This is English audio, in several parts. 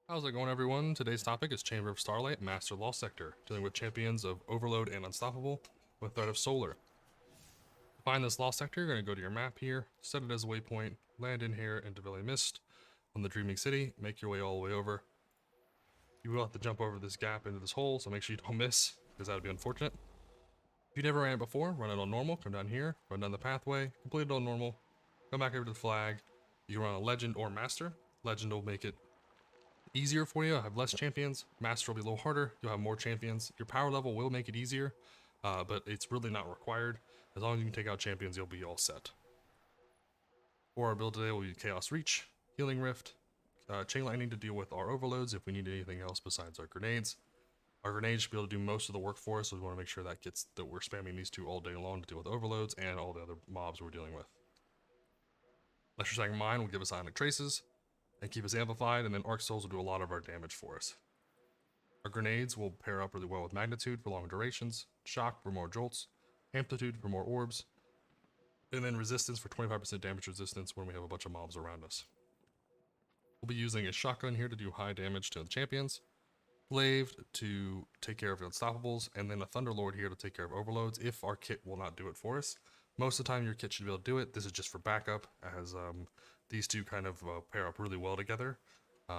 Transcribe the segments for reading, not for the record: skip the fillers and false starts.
How's it going, everyone? Today's topic is Chamber of Starlight, Master Law Sector, dealing with champions of Overload and Unstoppable with threat of Solar. To find this Law Sector, you're going to go to your map here, set it as a waypoint, land in here into Valley Mist on the Dreaming City, make your way all the way over. You will have to jump over this gap into this hole, so make sure you don't miss, because that would be unfortunate. If you never ran it before, run it on normal, come down here, run down the pathway, complete it on normal, come back over to the flag. You can run a Legend or Master. Legend will make it easier for you. I'll have less champions. Master will be a little harder. You'll have more champions. Your power level will make it easier, but it's really not required. As long as you can take out champions, you'll be all set. For our build today, we'll use Chaos Reach, Healing Rift, Chain Lightning to deal with our overloads if we need anything else besides our grenades. Our grenades should be able to do most of the work for us, so we want to make sure that we're spamming these two all day long to deal with overloads and all the other mobs we're dealing with. Electric Mine will give us Ionic Traces and keep us amplified, and then Arc Souls will do a lot of our damage for us. Our grenades will pair up really well with Magnitude for long durations, Shock for more jolts, Amplitude for more orbs, and then Resistance for 25% damage resistance when we have a bunch of mobs around us. We'll be using a Shotgun here to do high damage to the champions, Glaive to take care of Unstoppables, and then a Thunderlord here to take care of Overloads if our kit will not do it for us. Most of the time your kit should be able to do it. This is just for backup, as these two kind of pair up really well together,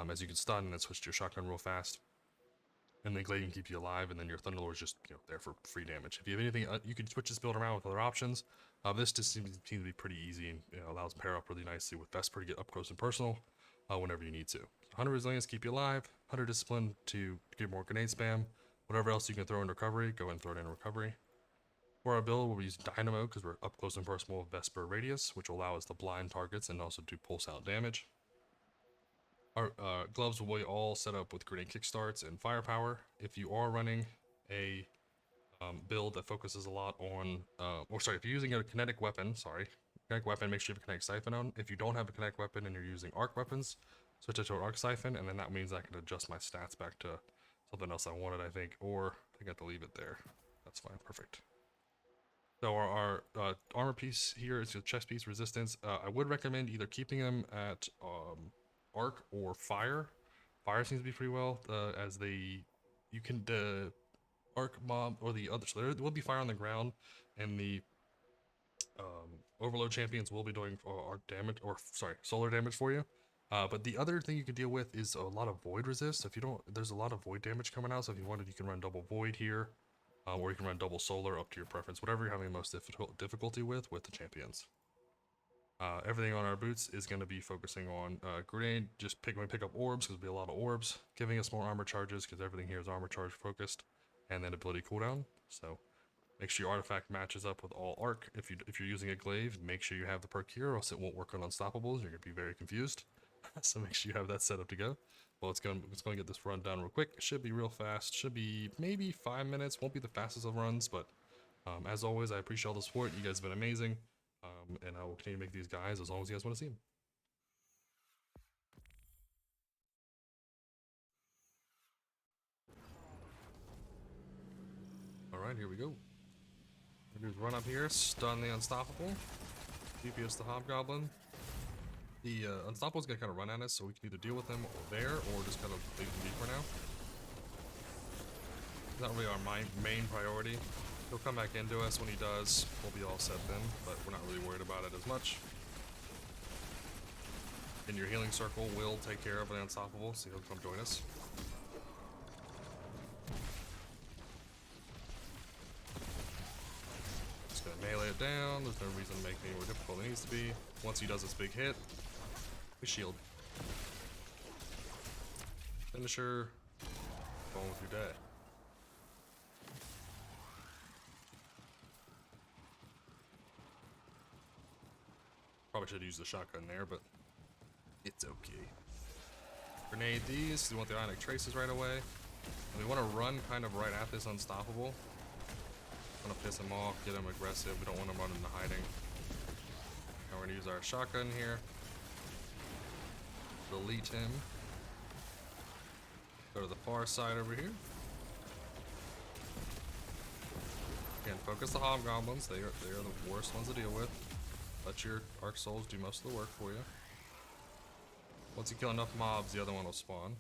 as you can stun and then switch to your Shotgun real fast. And then Glaive can keep you alive, and then your Thunderlord is just there for free damage. If you have anything, you can switch this build around with other options. This just seems to be pretty easy and allows pair up really nicely with Vesper to get up close and personal whenever you need to. 100 Resilience, keep you alive. 100 Discipline to get more grenade spam. Whatever else you can throw in recovery, go and throw it in recovery. For our build, we'll use Dynamo because we're up close and personal with Vesper Radius, which will allow us to blind targets and also do pulse out damage. Our gloves will be all set up with grenade kickstarts and firepower. If you are running a build that focuses a lot on, if you're using a kinetic weapon, make sure you have a kinetic siphon on. If you don't have a kinetic weapon and you're using arc weapons, switch it to an arc siphon, and then that means I can adjust my stats back to something else I wanted, I think, or I got to leave it there. That's fine, perfect. So our armor piece here is a chest piece resistance. I would recommend either keeping them at arc or fire. Fire seems to be pretty well, as you can arc mob or the other. So there will be fire on the ground, and the overload champions will be doing arc damage solar damage for you. But the other thing you can deal with is a lot of void resist. If you don't, there's a lot of void damage coming out. So if you wanted, you can run double void here, or you can run double solar, up to your preference. Whatever you're having the most difficulty with the champions. Everything on our boots is going to be focusing on grenade. Just pick up orbs because there'll be a lot of orbs, giving us more armor charges because everything here is armor charge focused, and then ability cooldown. So make sure your artifact matches up with all arc. If you're using a glaive, make sure you have the perk here, or else it won't work on unstoppables. You're gonna be very confused. So make sure you have that set up to go. Well, it's going to get this run down real quick. It should be real fast. Should be maybe 5 minutes. Won't be the fastest of runs, but as always, I appreciate all the support. You guys have been amazing. And I will continue to make these guys as long as you guys want to see them. Alright, here we go. We're going to run up here, stun the Unstoppable, DPS the Hobgoblin. The Unstoppable's going to kind of run at us, so we can either deal with them there or just kind of leave them be for now. It's not really our main priority. He'll come back into us. When he does, we'll be all set then, but we're not really worried about it as much. And your healing circle will take care of an Unstoppable, so he'll come join us. Just gonna melee it down. There's no reason to make it any more difficult than it needs to be. Once he does his big hit, we shield. Finisher. Go on with your day. Probably should use the shotgun there, but it's okay. Grenade these, so we want the Ionic Traces right away. And we want to run kind of right at this Unstoppable. Want to piss him off, get him aggressive. We don't want him running into hiding. Now we're going to use our shotgun here. Delete him. Go to the far side over here. Again, focus the Hobgoblins. They are the worst ones to deal with. Let your Arc Souls do most of the work for you. Once you kill enough mobs, the other one will spawn.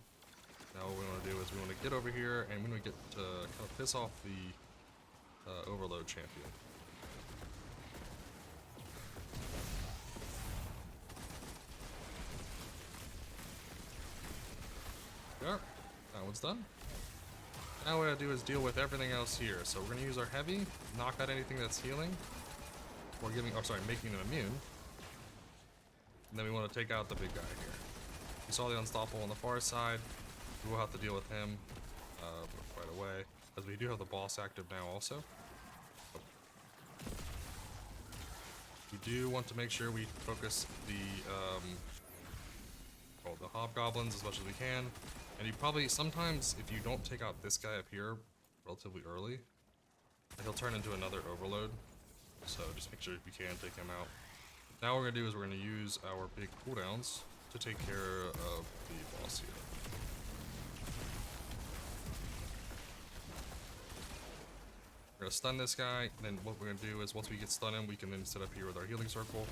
Now what we want to do is we want to get over here and we want to get to kind of piss off the Overload champion. Yep, that one's done. Now what I do is deal with everything else here. So we're going to use our heavy, knock out anything that's healing, or giving, or sorry, making them immune. And then we want to take out the big guy here. You saw the unstoppable on the far side. We will have to deal with him right away, as we do have the boss active now also. We do want to make sure we focus the hobgoblins as much as we can. And you probably, sometimes if you don't take out this guy up here relatively early, he'll turn into another overload. So just make sure if you can take him out. Now what we're going to do is we're going to use our big cooldowns to take care of the boss here. We're going to stun this guy, and then what we're going to do is once we get stunned him, we can then sit up here with our healing circle.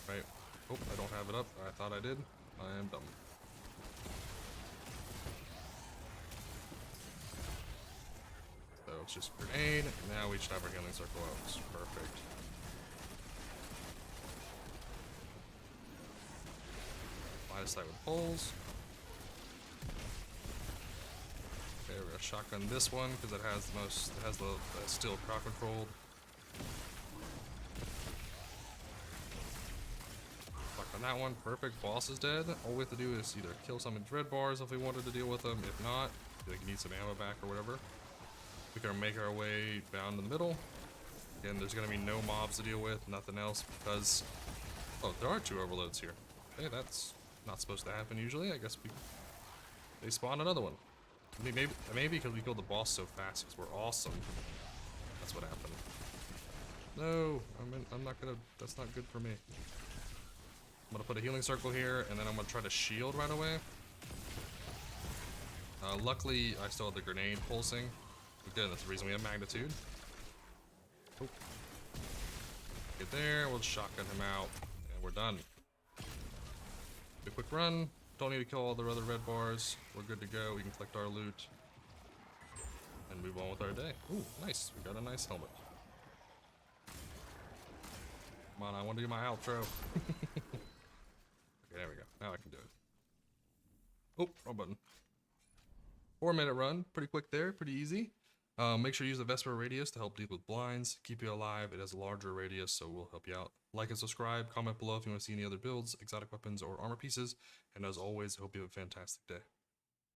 Right. Oh, I don't have it up. I thought I did. I am dumb. So it's just grenade. Now we should have our healing circle out. It's perfect. Line of sight with poles. Okay, we're gonna shotgun this one because it has the most. It has the steel crowd controlled. On that one, perfect. Boss is dead. All we have to do is either kill some red bars if we wanted to deal with them. If not, like you need some ammo back or whatever. We can make our way down to the middle. Again, there's gonna be no mobs to deal with, nothing else because oh, there are 2 overloads here. Okay, that's not supposed to happen usually. I guess they spawn another one. Maybe because we killed the boss so fast because we're awesome. That's what happened. No, I'm not gonna. That's not good for me. I'm gonna put a healing circle here, and then I'm gonna try to shield right away. Luckily, I still have the grenade pulsing. Again, that's the reason we have magnitude. Oh. Get there, we'll shotgun him out, and we're done. A quick run. Don't need to kill all the other red bars. We're good to go. We can collect our loot and move on with our day. Ooh, nice. We got a nice helmet. Come on, I want to do my outro. Okay, there we go. Now I can do it. Oh, wrong button. 4-minute run. Pretty quick there. Pretty easy. Make sure you use the Vesper radius to help deal with blinds. Keep you alive. It has a larger radius, so we'll help you out. Like and subscribe. Comment below if you want to see any other builds, exotic weapons, or armor pieces. And as always, I hope you have a fantastic day.